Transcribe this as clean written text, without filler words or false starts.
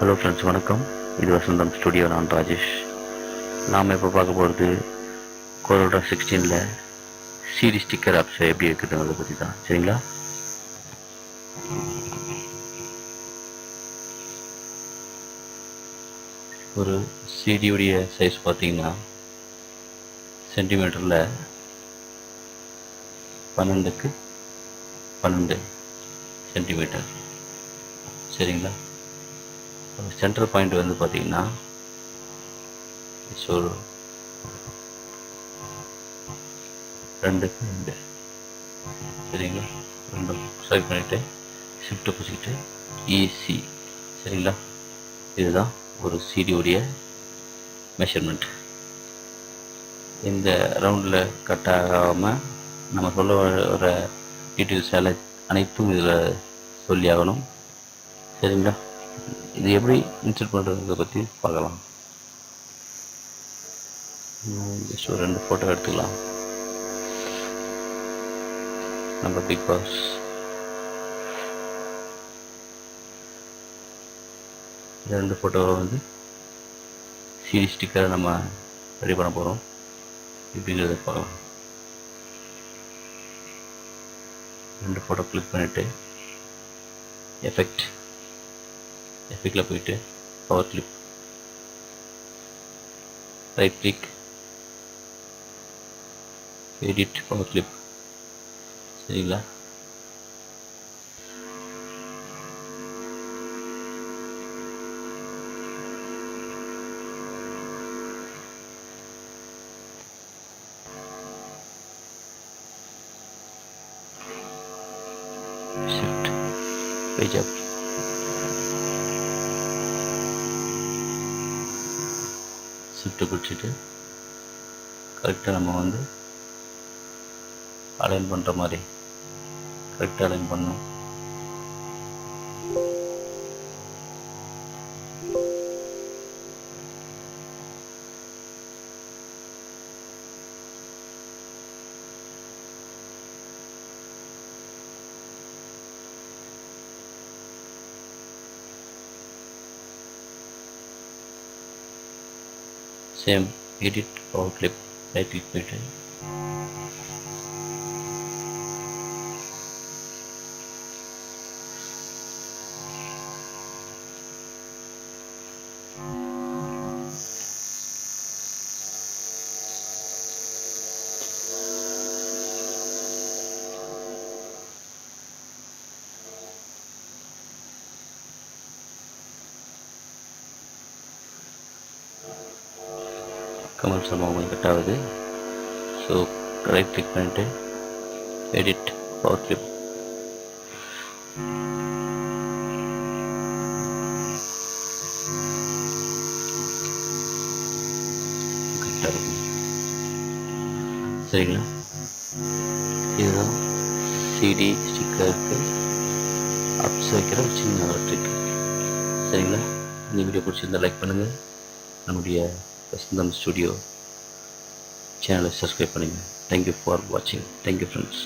Hello friends, வணக்கம். இது வசந்தம் studio. நான் ராஜேஷ். நாம் இப்போ பார்க்க போகிறது கோரோடா 16 சிடி ஸ்டிக்கர் ஆப்ஸ் எப்படி இருக்குதுங்கிறத பற்றி தான். சரிங்களா? ஒரு சிடியுடைய சைஸ் பார்த்தீங்கன்னா சென்டிமீட்டரில் 12க்கு 12 சென்டிமீட்டர். சரிங்களா? சென்டர் பாயிண்ட் வந்து பார்த்தீங்கன்னா ஒரு 2க்கு 2. சரிங்களா? ரெண்டும் ஸ்வைப் பண்ணிவிட்டு ஷிஃப்ட்டை பிடிச்சிக்கிட்டு ஈஸி. சரிங்களா? இதுதான் ஒரு சிடியுடைய மெஷர்மெண்ட். இந்த ரவுண்டில் கட் ஆகாமல் நம்ம சொல்ல வர டீட்டெயில்ஸ் அனைத்தும் இதில் சொல்லி ஆகணும். சரிங்களா? இது எப்படி இன்சர்ட் பண்ணுறதை பற்றி பார்க்கலாம். ஜஸ்ட் ஒரு 2 ஃபோட்டோ எடுத்துக்கலாம். நம்ம பிக் பாஸ் இந்த 2 ஃபோட்டோவை வந்து சிடி ஸ்டிக்கரை நம்ம ரெடி பண்ண போகிறோம். இப்படிங்கிறத பார்க்கலாம். 2 ஃபோட்டோ கிளிக் பண்ணிவிட்டு எஃபெக்டில் போயிட்டு power clip, right click, edit power clip. சரிங்களா? Shift page up. ஷிஃப்ட்டை பிடிச்சிட்டு கரெக்டாக நம்ம வந்து அலைன் பண்ணுற மாதிரி கரெக்டாக அலைன் பண்ணணும். Same edit power clip, right click போயிட்டு கமெண்ட்ஸ் நம்ம உங்களுக்கு கட் ஆகுது. ஸோ ரைட் கிளிக் பண்ணிவிட்டு எடிட் பவர் கிளிப், கரெக்டாக இருக்கும். சரிங்களா? இதுதான் சிடி ஸ்டிக்கருக்கு அப்ஸ் வைக்கிற ஒரு சின்ன ஒரு ட்ரிக். சரிங்களா? இந்த வீடியோ பிடிச்சிருந்தால் லைக் பண்ணுங்கள். நம்முடைய வசந்தம் ஸ்டுடியோ சேனலை சப்ஸ்கிரைப் பண்ணுங்கள். தேங்க்யூ ஃபார் வாட்சிங். Thank you friends.